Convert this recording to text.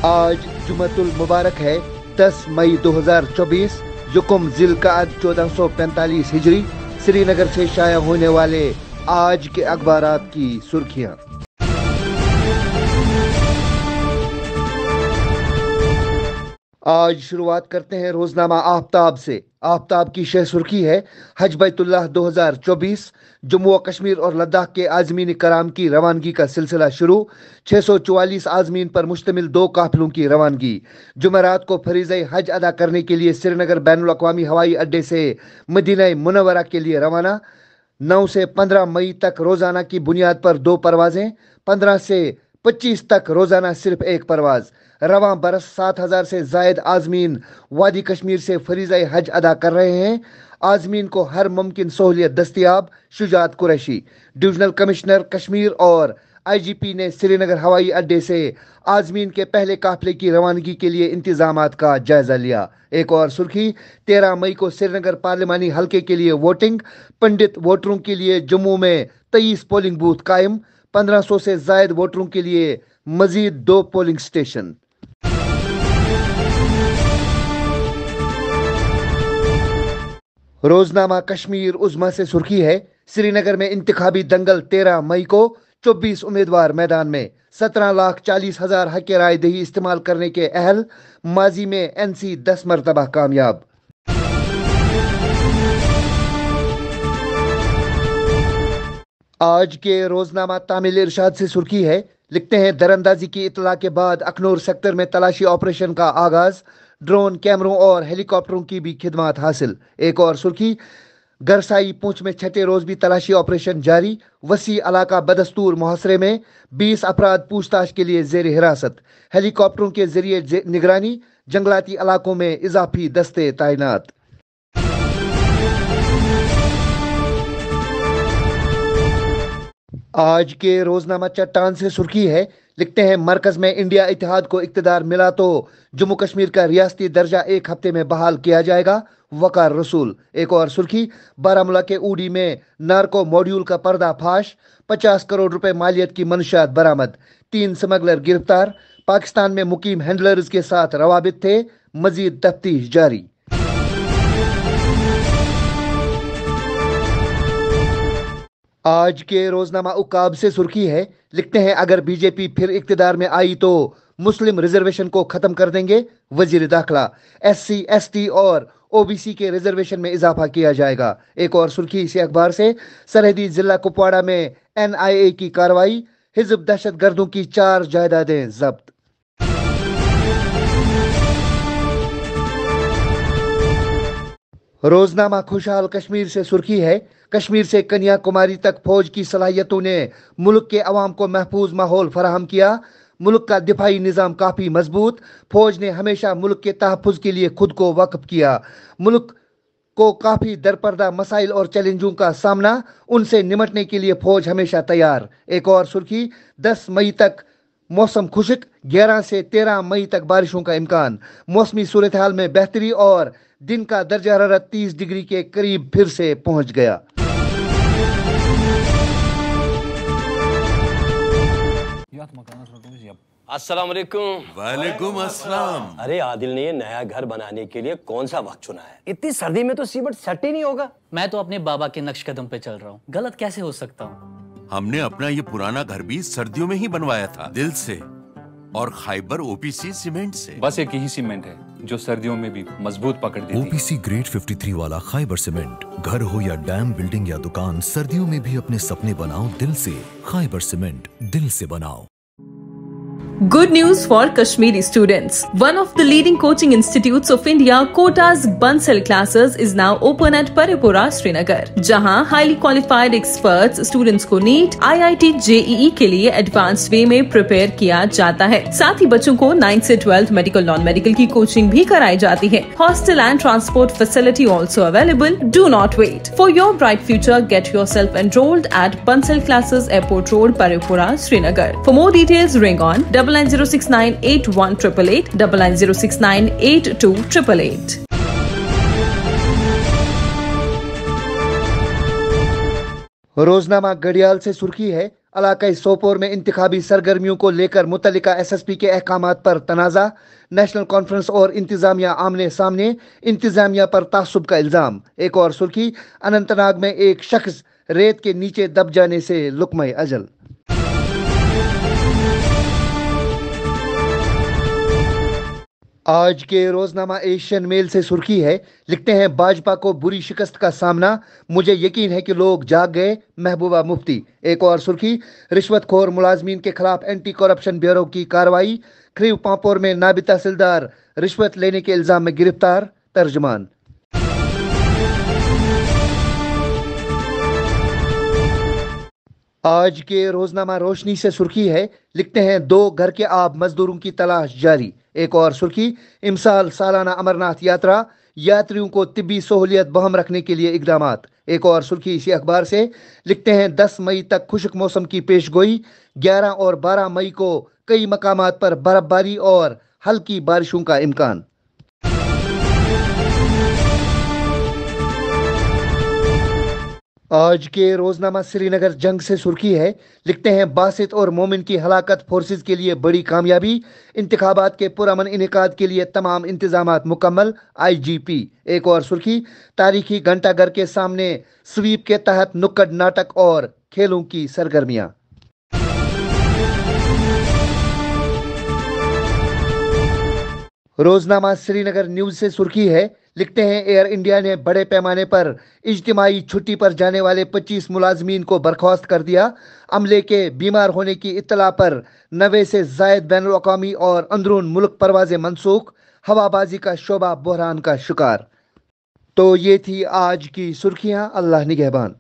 आज जुमतुल मुबारक है 10 मई 2024 युकुम ज़िलक़अद 1445 हिजरी। श्रीनगर से शाया होने वाले आज के अखबारात की सुर्खियां। आज शुरुआत करते हैं रोजनामा आफ्ताब से। आफ्ताब की शह सुर्खी है हज बैतुल्लाह 2024, जम्मू व कश्मीर और लद्दाख के आज़मीन कराम की रवानगी का सिलसिला शुरू। 644 आज़मीन पर मुश्तमिल 2 काफिलों की रवानगी। जुमेरात को फरीज़े हज अदा करने के लिए श्रीनगर बैनुल अक़वामी हवाई अड्डे से मदीना मुनव्वरा के लिए रवाना। 9 से 15 मई तक रोजाना की बुनियाद पर 2 परवाजें, 15 से 25 तक रोजाना सिर्फ 1 परवाज। रवां बरस 7,000 से जायद आज़मीन वादी कश्मीर से फरीज़े हज अदा कर रहे हैं। आज़मीन को हर मुमकिन सहूलियत दस्तियाब। शुजात कुरैशी, डिविजनल कमिश्नर कश्मीर और IGP ने श्रीनगर हवाई अड्डे से आज़मीन के पहले काफिले की रवानगी के लिए इंतजामात का जायजा लिया। एक और सुर्खी, 13 मई को श्रीनगर पार्लिमानी हल्के के लिए वोटिंग। पंडित वोटरों के लिए जम्मू में 23 पोलिंग बूथ कायम। 1500 से जायद वोटरों के लिए मजीद 2 पोलिंग स्टेशन। रोजनामा कश्मीर उज़्मा से सुर्खी है श्रीनगर में इंतखाबी दंगल 13 मई को। 24 उम्मीदवार मैदान में। 17,40,000 हक़ राय दही इस्तेमाल करने के अहल। माजी में NC 10 मरतबा कामयाब। आज के रोजनामा तामिल इरशाद से सुर्खी है, लिखते हैं दरअंदाजी की इतला के बाद अखनूर सेक्टर में तलाशी ऑपरेशन का आगाज। ड्रोन, कैमरों और हेलीकॉप्टरों की भी खिदमत हासिल। एक और सुर्खी, गरसाई पूंछ में 6ठे रोज भी तलाशी ऑपरेशन जारी। वसी इलाका बदस्तूर मुहसरे में 20 अफराद पूछताछ के लिए जेर हिरासत। हेलीकॉप्टरों के जरिए निगरानी। जंगलाती इलाकों में इजाफी दस्ते तैनात। आज के रोजनामा चट्टान से सुर्खी है, लिखते हैं मरकज में इंडिया इत्तेहाद को इक्तदार मिला तो जम्मू कश्मीर का रियासती दर्जा 1 हफ्ते में बहाल किया जाएगा। वकार रसूल। एक और सुर्खी, बारामूला के ऊडी में नार्को मॉड्यूल का पर्दाफाश। 50 करोड़ रुपए मालियत की मंशियात बरामद। 3 स्मगलर गिरफ्तार। पाकिस्तान में मुकीम हैंडलर्स के साथ रवाबित थे। मजीद तफ्तीश जारी। आज के रोजनामा उकाब से सुर्खी है, लिखते हैं अगर बीजेपी फिर इक्तदार में आई तो मुस्लिम रिजर्वेशन को खत्म कर देंगे। वजीर दाखिला। SC, ST और OBC के रिजर्वेशन में इजाफा किया जाएगा। एक और सुर्खी इसी अखबार से, सरहदी जिला कुपवाड़ा में NIA की कार्रवाई। हिजब दहशत गर्दों की 4 जायदादें जब्त। रोजनामा खुशहाल कश्मीर से सुर्खी है, कश्मीर से कन्याकुमारी तक फौज की सलाहियतों ने मुल्क के अवाम को महफूज माहौल फराहम किया। मुल्क का दिफाई निज़ाम काफ़ी मजबूत। फौज ने हमेशा मुल्क के तहफ़्फ़ुज़ के लिए खुद को वक्फ किया। मुल्क को काफ़ी दरपर्दा मसाइल और चैलेंजों का सामना। उनसे निमटने के लिए फौज हमेशा तैयार। एक और सुर्खी, 10 मई तक मौसम खुश्क। 11 से 13 मई तक बारिशों का इम्कान। मौसमी सूरत हाल में बेहतरी और दिन का दर्जा हरारत 30 डिग्री के करीब फिर से पहुंच गया। अस्सलाम वालेकुम। वालेकुम अस्सलाम। अरे आदिल ने ये नया घर बनाने के लिए कौन सा वक्त चुना है? इतनी सर्दी में तो सीमेंट सेट ही नहीं होगा। मैं तो अपने बाबा के नक्श कदम पे चल रहा हूँ, गलत कैसे हो सकता हूँ? हमने अपना ये पुराना घर भी सर्दियों में ही बनवाया था, दिल से और खाइबर OPC सीमेंट से। बस एक ही सीमेंट है जो सर्दियों में भी मजबूत पकड़ देती है। OPC ग्रेड 53 वाला खाइबर सीमेंट। घर हो या डैम, बिल्डिंग या दुकान, सर्दियों में भी अपने सपने बनाओ दिल से। खाइबर सीमेंट, दिल से बनाओ। Good news for Kashmiri students. One of the leading coaching institutes of India, Kota's Bansal classes is now open at Paripura, Srinagar, जहां highly qualified experts students को NEET, IIT, JEE के लिए advanced way में prepare किया जाता है। साथ ही बच्चों को 9 से 12 medical non-medical की coaching भी कराई जाती है। Hostel and transport facility also available. Do not wait. For your bright future, get yourself enrolled at Bansal classes, Airport Road, Paripura, Srinagar. For more details, ring on 9906981888 9906982888। रोजनामा घड़ियाल से सुर्खी है, علاقۂ سوپور میں انتخابی سرگرمیوں کو لے کر متعلقہ SSP کے احکامات پر تنازع، نیشنل کانفرنس اور انتظامیہ آمنے سامنے، انتظامیہ پر تعصب کا الزام۔ ایک اور سرخی، اننت ناگ میں ایک شخص ریت کے نیچے دب جانے سے لقمہ اجل۔ آج کے روزنامہ ایشین میل سے سرخی ہے، لکھتے ہیں باجپا کو بری شکست کا سامنا، مجھے یقین ہے کہ لوگ جاگ گئے، محبوبہ مفتی۔ ایک اور سرخی، رشوت خور ملازمین کے خلاف اینٹی کرپشن بیورو کی کارروائی، کھریو پامپور میں نائب تحصیلدار رشوت لینے کے الزام میں گرفتار، ترجمان۔ آج کے روزنامہ روشنی سے سرخی ہے، لکھتے ہیں 2 گھر کے آب مزدوروں کی تلاش جاری۔ ایک اور سرخی، امسال سالانہ امرناتھ یاترا، یاتریوں کو طبی سہولیت بہم رکھنے کے لیے اقدامات۔ ایک اور سرخی اسی اخبار سے، لکھتے ہیں 10 مئی تک خشک موسم کی پیش گوئی، 11 اور 12 مئی کو کئی مقامات پر برف باری اور ہلکی بارشوں کا امکان۔ آج کے روزنامہ سری نگر جنگ سے سرخی ہے، لکھتے ہیں باسط اور مومن کی ہلاکت فورسز کے لیے بڑی کامیابی، انتخابات کے پرامن انعقاد کے لیے تمام انتظامات مکمل، IGP۔ ایک اور سرخی، تاریخی گھنٹہ گھر کے سامنے سویپ کے تحت نکڑ ناٹک اور کھیلوں کی سرگرمیاں۔ روزنامہ سری نگر نیوز سے سرخی ہے، لکھتے ہیں ایئر انڈیا نے بڑے پیمانے پر اجتماعی چھٹی پر جانے والے 25 ملازمین کو برخاست کر دیا، عملے کے بیمار ہونے کی اطلاع پر 90 سے زائد بین الاقوامی اور اندرون ملک پروازیں منسوخ، ہوا بازی کا شعبہ بحران کا شکار۔ تو یہ تھی آج کی سرخیاں، اللہ نگہبان۔